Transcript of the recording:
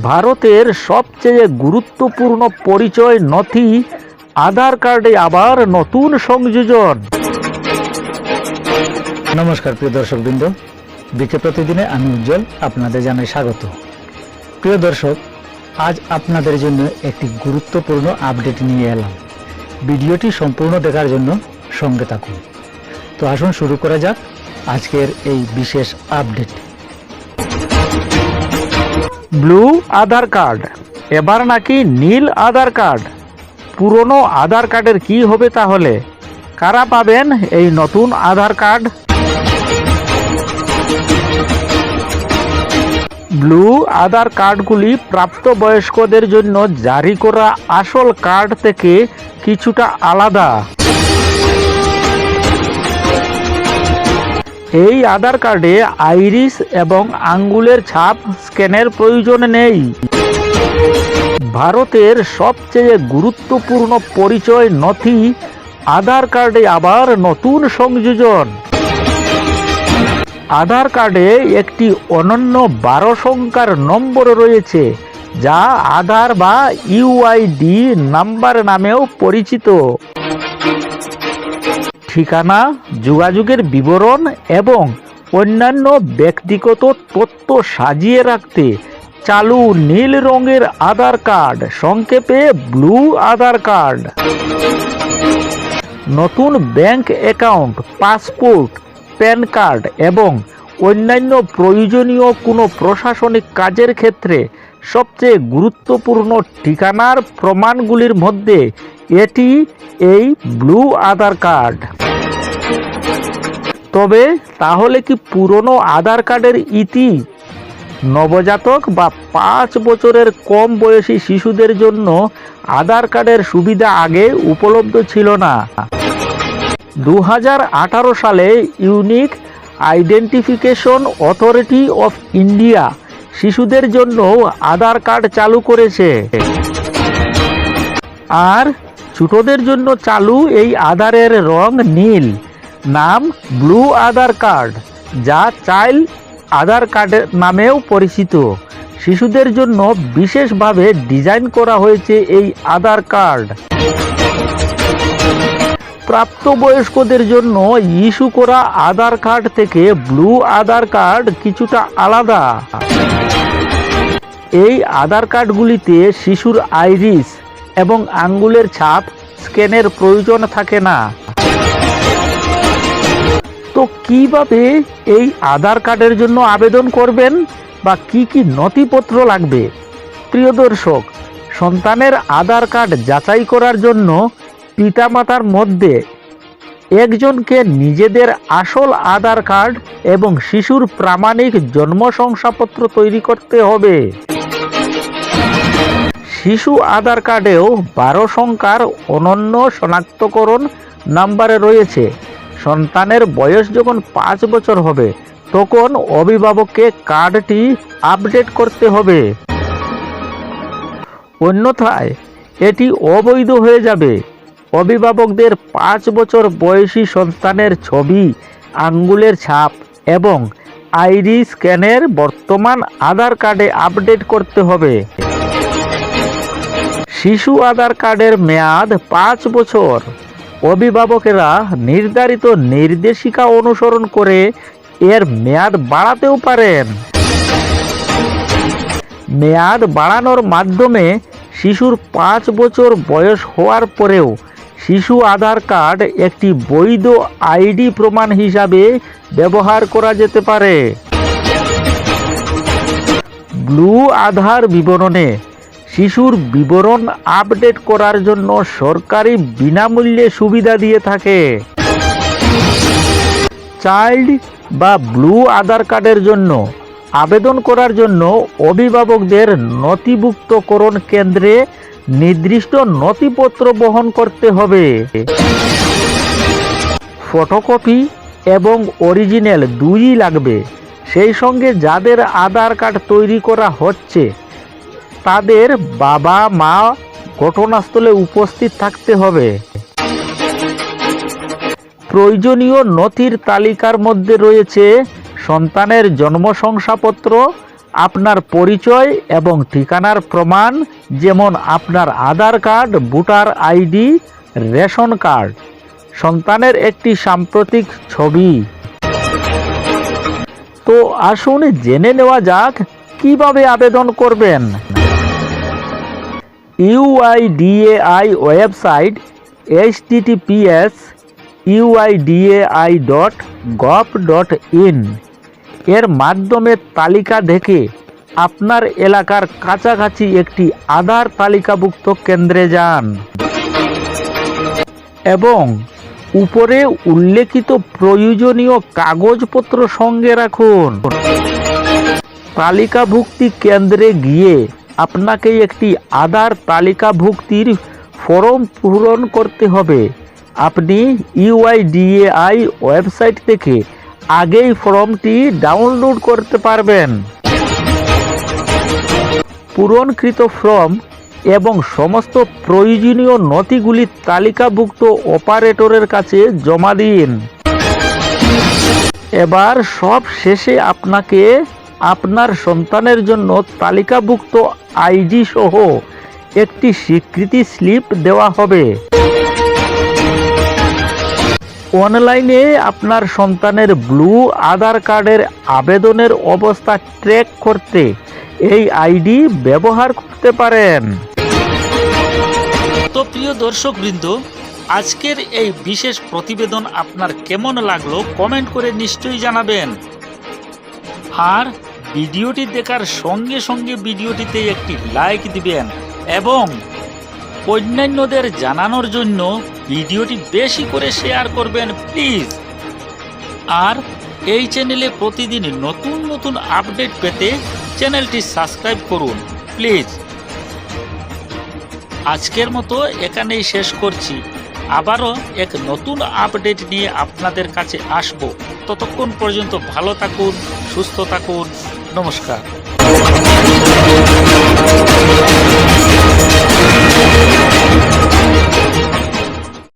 ভারতের সবচেয়ে গুরুত্বপূর্ণ পরিচয় নথি আধার কার্ডে আবার নতুন সংযোজন। নমস্কার প্রিয় দর্শকবৃন্দ, বিকে প্রতিদিনে আমি উজ্জ্বল আপনাদের জানাই স্বাগত। প্রিয় দর্শক, আজ আপনাদের জন্য একটি গুরুত্বপূর্ণ আপডেট নিয়ে এলাম। ভিডিওটি সম্পূর্ণ দেখার জন্য সঙ্গে থাকুন। তো আসুন শুরু করা যাক আজকের এই বিশেষ আপডেট। ব্লু আধার কার্ড এবার নাকি নীল আধার কার্ড। পুরনো আধার কার্ডের কি হবে তাহলে? কারা পাবেন এই নতুন আধার কার্ড? ব্লু আধার কার্ডগুলি প্রাপ্তবয়স্কদের জন্য জারি করা আসল কার্ড থেকে কিছুটা আলাদা। এই আধার কার্ডে আইরিস এবং আঙ্গুলের ছাপ স্ক্যানের প্রয়োজন নেই। ভারতের সবচেয়ে গুরুত্বপূর্ণ পরিচয় নথি আধার কার্ডে আবার নতুন সংযোজন। আধার কার্ডে একটি অনন্য 12 সংখ্যার নম্বর রয়েছে, যা আধার বা ইউআইডি নাম্বার নামেও পরিচিত। ঠিকানা, যোগাযোগের বিবরণ এবং অন্যান্য ব্যক্তিগত তথ্য সাজিয়ে রাখতে চালু নীল রঙের আধার কার্ড, সংক্ষেপে ব্লু আধার কার্ড। নতুন bank account, passport, pan card এবং অন্যান্য প্রয়োজনীয় কোনো প্রশাসনিক কাজের ক্ষেত্রে সবচেয়ে গুরুত্বপূর্ণ ঠিকানার প্রমাণগুলির মধ্যে এটি এই ব্লু আধার কার্ড। তবে তাহলে কি পুরনো আধার কার্ডের ইতি? নবজাতক বা 5 বছরের কম বয়সী শিশুদের জন্য আধার কার্ডের সুবিধা আগে উপলব্ধ ছিল না। 2018 সালে unique identification authority of India শিশুদের জন্য আধার কার্ড চালু করেছে। আর ছোটদের জন্য চালু এই আধারের রং নীল, নাম ব্লু আধার কার্ড, যা চাইল্ড আধার কার্ড নামেও পরিচিত। শিশুদের জন্য বিশেষভাবে ডিজাইন করা হয়েছে এই আধার কার্ড। প্রাপ্তবয়স্কদের জন্য ইস্যু করা আধার কার্ড থেকে ব্লু আধার কার্ড কিছুটা আলাদা। এই আধার কার্ডগুলিতে শিশুর আইরিস এবং আঙ্গুলের ছাপ স্ক্যানের প্রয়োজন থাকে না। তো কিভাবে এই আধার কার্ডের জন্য আবেদন করবেন বা কি কি নথিপত্র লাগবে? প্রিয় দর্শক, সন্তানের আধার কার্ড যাচাই করার জন্য পিতামাতার মধ্যে একজনকে নিজেদের আসল আধার কার্ড এবং শিশুর প্রামাণিক জন্ম শংসাপত্র তৈরি করতে হবে। শিশু আধার কার্ডেও 12 সংখ্যার অনন্য শনাক্তকরণ নাম্বারে রয়েছে। সন্তানের বয়স যখন 5 বছর হবে তখন অভিভাবককে কার্ডটি আপডেট করতে হবে, অন্যথায় এটি অবৈধ হয়ে যাবে। অভিভাবকদের 5 বছর বয়সী সন্তানের ছবি, আঙ্গুলের ছাপ এবং আইরিস স্ক্যানের বর্তমান আধার কার্ডে আপডেট করতে হবে। শিশু আধার কার্ডের মেয়াদ 5 বছর। অভিভাবকেরা নির্ধারিত নির্দেশিকা অনুসরণ করে এর মেয়াদ বাড়াতেও পারেন। মেয়াদ বাড়ানোর মাধ্যমে শিশুর 5 বছর বয়স হওয়ার পরেও শিশু আধার কার্ড একটি বৈধ আইডি প্রমাণ হিসাবে ব্যবহার করা যেতে পারে। ব্লু আধার বিবরণে শিশুর বিবরণ আপডেট করার জন্য সরকারি বিনামূল্যে সুবিধা দিয়ে থাকে। চাইল্ড বা ব্লু আধার কার্ডের জন্য আবেদন করার জন্য অভিভাবকদের নথিভুক্তকরণ কেন্দ্রে নির্দিষ্ট নথিপত্র বহন করতে হবে। ফটোকপি এবং অরিজিনাল দুইই লাগবে। সেই সঙ্গে যাদের আধার কার্ড তৈরি করা হচ্ছে তাদের বাবা মা ঘটনাস্থলে উপস্থিত থাকতে হবে। প্রয়োজনীয় নথির তালিকার মধ্যে রয়েছে সন্তানের জন্ম শংসাপত্র, আপনার পরিচয় এবং ঠিকানার প্রমাণ, যেমন আপনার Aadhaar card, voter ID, ration card, সন্তানের একটি সাম্প্রতিক ছবি। তো আসুন জেনে নেওয়া যাক কিভাবে আবেদন করবেন। UIDAI ওয়েবসাইট https://uidai.gov.in এর মাধ্যমে তালিকা দেখে আপনার এলাকার কাছাকাছি একটি আধার তালিকাভুক্ত কেন্দ্রে যান এবং উপরে উল্লেখিত প্রয়োজনীয় কাগজপত্র সঙ্গে রাখুন। তালিকাভুক্তি কেন্দ্রে গিয়ে আপনাকে একটি আধার তালিকাভুক্তির ফর্ম পূরণ করতে হবে। আপনি UIDAI ওয়েবসাইট থেকে আগেই ফর্মটি ডাউনলোড করতে পারবেন। পূরণকৃত ফর্ম এবং সমস্ত প্রয়োজনীয় নথিগুলি তালিকাভুক্ত অপারেটরের কাছে জমা দিন। এবার সব শেষে আপনাকে আপনার সন্তানের জন্য তালিকাভুক্ত আইডি সহ একটি স্বীকৃতি স্লিপ দেওয়া হবে। অনলাইনে আপনার সন্তানের ব্লু আধার কার্ডের আবেদনের অবস্থা ট্র্যাক করতে এই আইডি ব্যবহার করতে পারেন। তো প্রিয় দর্শকবৃন্দ, আজকের এই বিশেষ প্রতিবেদন আপনার কেমন লাগলো কমেন্ট করে নিশ্চয়ই জানাবেন। আর ভিডিওটি দেখার সঙ্গে সঙ্গে ভিডিওটিতে একটি লাইক দিবেন এবং অন্যান্যদের জানানোর জন্য ভিডিওটি বেশি করে শেয়ার করবেন প্লিজ। আর এই চ্যানেলে প্রতিদিন নতুন নতুন আপডেট পেতে চ্যানেলটি সাবস্ক্রাইব করুন প্লিজ। আজকের মতো এখানেই শেষ করছি। আবারও এক নতুন আপডেট নিয়ে আপনাদের কাছে আসব। ততক্ষণ পর্যন্ত ভালো থাকুন, সুস্থ থাকুন। নমস্কার।